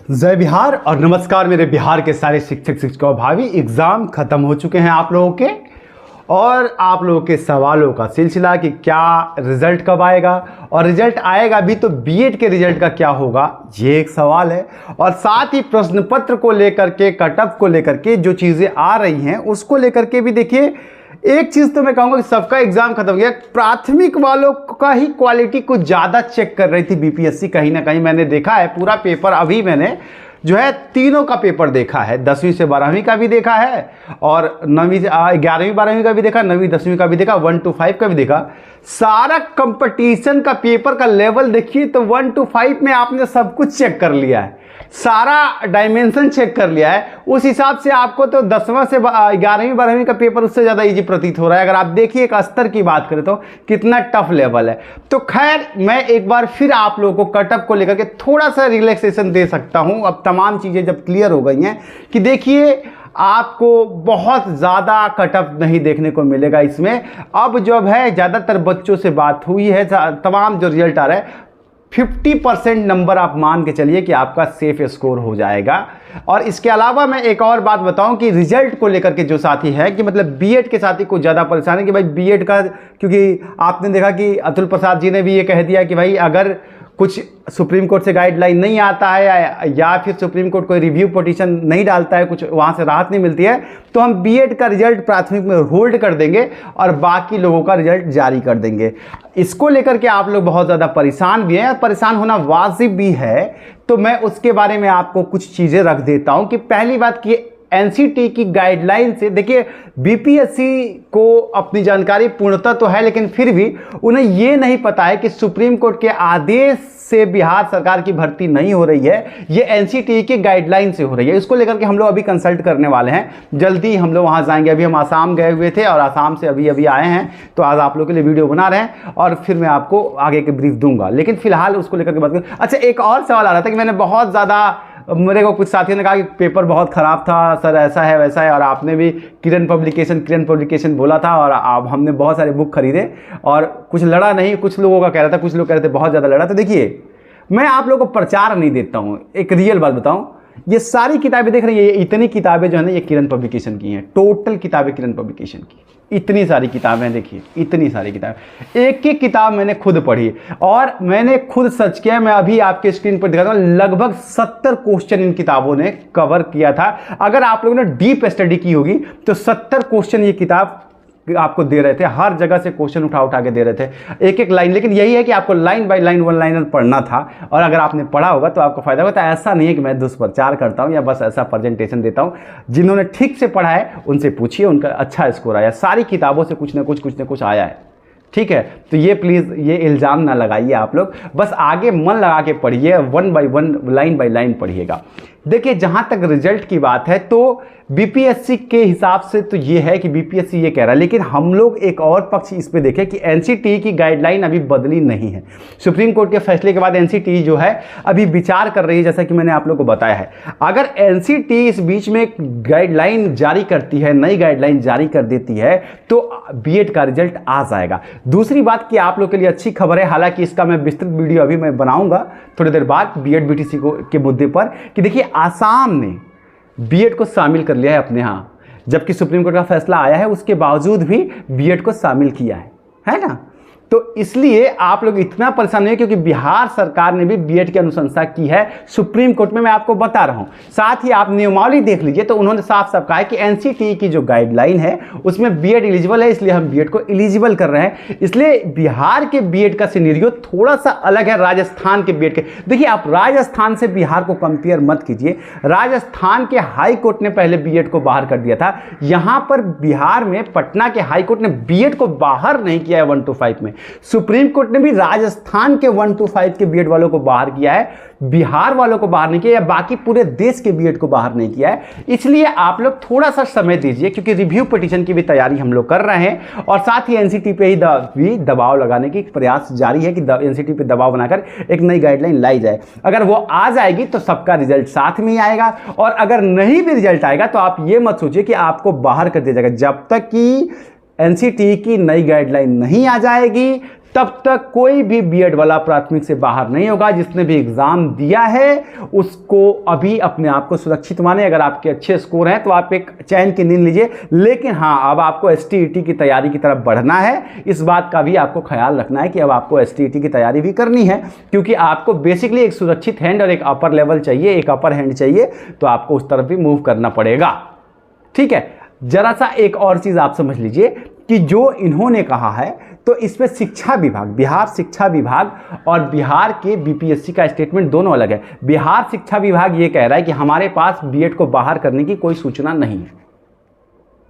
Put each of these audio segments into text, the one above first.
जय बिहार और नमस्कार मेरे बिहार के सारे शिक्षक शिक्षकों भावी। एग्ज़ाम ख़त्म हो चुके हैं आप लोगों के, और आप लोगों के सवालों का सिलसिला कि क्या रिज़ल्ट कब आएगा और रिज़ल्ट आएगा भी तो बीएड के रिज़ल्ट का क्या होगा, ये एक सवाल है। और साथ ही प्रश्न पत्र को लेकर के, कट ऑफ को लेकर के जो चीज़ें आ रही हैं उसको लेकर के भी देखिए। एक चीज़ तो मैं कहूँगा कि सबका एग्ज़ाम खत्म हो गया, प्राथमिक वालों का ही क्वालिटी कुछ ज़्यादा चेक कर रही थी बीपीएससी। कहीं ना कहीं मैंने देखा है पूरा पेपर, अभी मैंने जो है तीनों का पेपर देखा है, 10वीं से 12वीं का भी देखा है और 9वीं 11वीं 12वीं का भी देखा, 9वीं 10वीं का भी देखा, 1 to 5 का भी देखा। सारा कंपटीशन का पेपर का लेवल देखिए तो 1 to 5 में आपने सब कुछ चेक कर लिया है, सारा डायमेंशन चेक कर लिया है। उस हिसाब से आपको तो 10वां से 11वीं 12वीं का पेपर उससे ज़्यादा इजी प्रतीत हो रहा है। अगर आप देखिए एक स्तर की बात करें तो कितना टफ लेवल है। तो खैर मैं एक बार फिर आप लोगों को कट ऑफ को लेकर के थोड़ा सा रिलैक्सेशन दे सकता हूं, अब तमाम चीज़ें जब क्लियर हो गई हैं कि देखिए आपको बहुत ज़्यादा कट ऑफ नहीं देखने को मिलेगा इसमें। अब जब है ज़्यादातर बच्चों से बात हुई है, तमाम जो रिजल्ट आ रहा है 50% नंबर आप मान के चलिए कि आपका सेफ स्कोर हो जाएगा। और इसके अलावा मैं एक और बात बताऊं कि रिजल्ट को लेकर के जो साथी है कि मतलब बीएड के साथी को ज़्यादा परेशानी कि भाई बीएड का, क्योंकि आपने देखा कि अतुल प्रसाद जी ने भी ये कह दिया कि भाई अगर कुछ सुप्रीम कोर्ट से गाइडलाइन नहीं आता है या फिर सुप्रीम कोर्ट कोई रिव्यू पिटीशन नहीं डालता है, कुछ वहाँ से राहत नहीं मिलती है, तो हम बीएड का रिजल्ट प्राथमिक में होल्ड कर देंगे और बाकी लोगों का रिजल्ट जारी कर देंगे। इसको लेकर के आप लोग बहुत ज़्यादा परेशान भी हैं और परेशान होना वाजिब भी है। तो मैं उसके बारे में आपको कुछ चीज़ें रख देता हूँ कि पहली बात कि एनसीटी की गाइडलाइन से देखिए बीपीएससी को अपनी जानकारी पूर्णतः तो है, लेकिन फिर भी उन्हें ये नहीं पता है कि सुप्रीम कोर्ट के आदेश से बिहार सरकार की भर्ती नहीं हो रही है, ये एनसीटी की गाइडलाइन से हो रही है। इसको लेकर के हम लोग अभी कंसल्ट करने वाले हैं, जल्दी हम लोग वहाँ जाएंगे। अभी हम आसाम गए हुए थे और आसाम से अभी आए हैं, तो आज आप लोगों के लिए वीडियो बना रहे हैं और फिर मैं आपको आगे के ब्रीफ दूंगा। लेकिन फिलहाल उसको लेकर के बात करें। अच्छा, एक और सवाल आ रहा था कि मैंने बहुत ज़्यादा, मेरे को कुछ साथियों ने कहा कि पेपर बहुत ख़राब था सर, ऐसा है वैसा है, और आपने भी किरण पब्लिकेशन बोला था और अब हमने बहुत सारे बुक खरीदे और कुछ लड़ा नहीं। कुछ लोगों का कह रहा था, कुछ लोग कह रहे थे बहुत ज़्यादा लड़ा। तो देखिए मैं आप लोगों को प्रचार नहीं देता हूँ, एक रियल बात बताऊँ, ये सारी किताबें देख रही है, इतनी किताबें जो है ना ये किरण पब्लिकेशन की हैं, टोटल किताबें किरण पब्लिकेशन की, इतनी सारी किताबें देखिए, इतनी सारी किताबें, एक एक किताब मैंने खुद पढ़ी और मैंने खुद सर्च किया। मैं अभी आपके स्क्रीन पर दिखाता हूँ, लगभग 70 क्वेश्चन इन किताबों ने कवर किया था। अगर आप लोगों ने डीप स्टडी की होगी तो 70 क्वेश्चन ये किताब आपको दे रहे थे, हर जगह से क्वेश्चन उठा के दे रहे थे, एक एक लाइन। लेकिन यही है कि आपको line by line, one liner पढ़ना था और अगर आपने पढ़ा होगा तो आपको फायदा होगा। तो ऐसा नहीं है कि मैं दुष्प्रचार करता हूं या बस ऐसा प्रेजेंटेशन देता हूं। जिन्होंने ठीक से पढ़ा है उनसे पूछिए, उनका अच्छा स्कोर आया। सारी किताबों से कुछ ना कुछ आया है, ठीक है। तो ये प्लीज़ ये इल्ज़ाम ना लगाइए आप लोग, बस आगे मन लगा के पढ़िए, 1 by 1 लाइन बाय लाइन पढ़िएगा। देखिए जहां तक रिजल्ट की बात है तो बीपीएससी के हिसाब से तो ये है कि बीपीएससी ये कह रहा है, लेकिन हम लोग एक और पक्ष इस पे देखें कि एनसीटी की गाइडलाइन अभी बदली नहीं है। सुप्रीम कोर्ट के फैसले के बाद एनसीटी जो है अभी विचार कर रही है, जैसा कि मैंने आप लोग को बताया है। अगर एनसीटी इस बीच में गाइडलाइन जारी करती है, नई गाइडलाइन जारी कर देती है तो बीएड का रिजल्ट आ जाएगा। दूसरी बात कि आप लोग के लिए अच्छी खबर है, हालांकि इसका मैं विस्तृत वीडियो अभी मैं बनाऊंगा थोड़ी देर बाद बीएड बीटीसी के मुद्दे पर, कि देखिए आसाम ने बीएड को शामिल कर लिया है अपने यहाँ, जबकि सुप्रीम कोर्ट का फैसला आया है उसके बावजूद भी बीएड को शामिल किया है ना। तो इसलिए आप लोग इतना परेशान नहीं है, क्योंकि बिहार सरकार ने भी बीएड की अनुशंसा की है सुप्रीम कोर्ट में, मैं आपको बता रहा हूं। साथ ही आप नियमावली देख लीजिए तो उन्होंने साफ साफ कहा है कि एनसीटी की जो गाइडलाइन है उसमें बीएड एलिजिबल है, इसलिए हम बीएड को एलिजिबल कर रहे हैं। इसलिए बिहार के बीएड का सिनेरियो थोड़ा सा अलग है राजस्थान के बीएड के। देखिए आप राजस्थान से बिहार को कंपेयर मत कीजिए, राजस्थान के हाई कोर्ट ने पहले बीएड को बाहर कर दिया था, यहां पर बिहार में पटना के हाई कोर्ट ने बीएड को बाहर नहीं किया है 1 to 5 में। सुप्रीम कोर्ट ने भी राजस्थान के 1 to 5 के बीएड वालों को बाहर किया है, बिहार वालों को बाहर नहीं किया, या बाकी पूरे देश के बीएड को बाहर नहीं किया है। इसलिए आप लोग थोड़ा सा समय दीजिए, क्योंकि रिव्यू पिटीशन की भी तैयारी हम लोग कर रहे हैं और साथ ही एनसीटी पे ही भी दबाव लगाने की प्रयास जारी है कि एनसीटी पे दबाव बनाकर एक नई गाइडलाइन लाई जाए। अगर वो आ जाएगी तो सबका रिजल्ट साथ में ही आएगा, और अगर नहीं भी रिजल्ट आएगा तो आप ये मत सोचिए कि आपको बाहर कर दिया जाएगा। जब तक कि एनसीटी की नई गाइडलाइन नहीं आ जाएगी तब तक कोई भी बीएड वाला प्राथमिक से बाहर नहीं होगा। जिसने भी एग्जाम दिया है उसको अभी अपने आप को सुरक्षित माने। अगर आपके अच्छे स्कोर हैं तो आप एक चैन की नींद लीजिए, लेकिन हाँ, अब आपको एसटीईटी की तैयारी की तरफ बढ़ना है। इस बात का भी आपको ख्याल रखना है कि अब आपको एसटीईटी की तैयारी भी करनी है, क्योंकि आपको बेसिकली एक सुरक्षित हैंड और एक अपर लेवल चाहिए, एक अपर हैंड चाहिए, तो आपको उस तरफ भी मूव करना पड़ेगा। ठीक है, जरा सा एक और चीज आप समझ लीजिए कि जो इन्होंने कहा है तो इसमें शिक्षा विभाग, बिहार शिक्षा विभाग और बिहार के बीपीएससी का स्टेटमेंट दोनों अलग है। बिहार शिक्षा विभाग ये कह रहा है कि हमारे पास बीएड को बाहर करने की कोई सूचना नहीं है।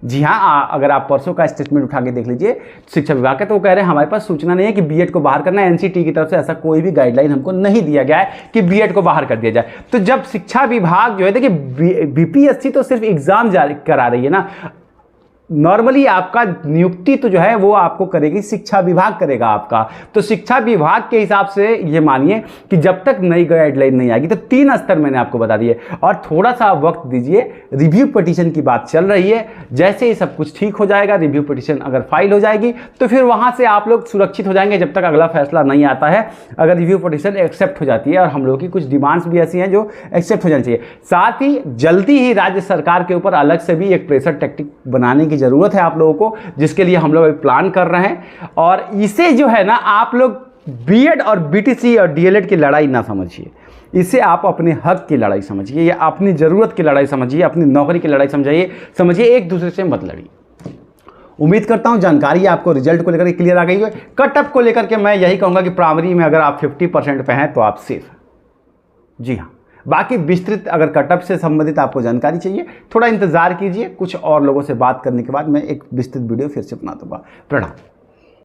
जी हाँ, अगर आप परसों का स्टेटमेंट उठा के देख लीजिए शिक्षा विभाग का, तो वो कह रहे हैं हमारे पास सूचना नहीं है कि बीएड को बाहर करना है। एनसीटी की तरफ से ऐसा कोई भी गाइडलाइन हमको नहीं दिया गया है कि बीएड को बाहर कर दिया जाए। तो जब शिक्षा विभाग जो है, देखिए बीपीएससी तो सिर्फ एग्जाम जारी करा रही है ना, नॉर्मली आपका नियुक्ति तो जो है वो आपको करेगी शिक्षा विभाग करेगा आपका। तो शिक्षा विभाग के हिसाब से ये मानिए कि जब तक नई गाइडलाइन नहीं आएगी, तो 3 स्तर मैंने आपको बता दिए, और थोड़ा सा वक्त दीजिए। रिव्यू पिटीशन की बात चल रही है, जैसे ही सब कुछ ठीक हो जाएगा, रिव्यू पिटीशन अगर फाइल हो जाएगी तो फिर वहां से आप लोग सुरक्षित हो जाएंगे जब तक अगला फैसला नहीं आता है। अगर रिव्यू पिटीशन एक्सेप्ट हो जाती है, और हम लोगों की कुछ डिमांड्स भी ऐसी हैं जो एक्सेप्ट हो जानी चाहिए। साथ ही जल्दी ही राज्य सरकार के ऊपर अलग से भी एक प्रेशर टैक्टिक बनाने की जरूरत है आप लोगों को, जिसके लिए हम लोग अभी प्लान कर रहे हैं। और इसे जो है ना, आप लोग बीएड और बीटीसी और डीएलएड की लड़ाई ना समझिए, इसे आप अपने हक की लड़ाई समझिए, या अपनी जरूरत की लड़ाई समझिए, अपनी नौकरी की लड़ाई समझिए, एक दूसरे से मत लड़िए। उम्मीद करता हूं जानकारी आपको रिजल्ट को लेकर क्लियर आ गई है। कट ऑफ को लेकर के मैं यही कहूंगा कि प्राइमरी में अगर आप 50% पे हैं तो आप सेफ हैं। जी हाँ, बाकी विस्तृत अगर कटअप से संबंधित आपको जानकारी चाहिए, थोड़ा इंतजार कीजिए, कुछ और लोगों से बात करने के बाद मैं एक विस्तृत वीडियो फिर से बना दूंगा। प्रणाम।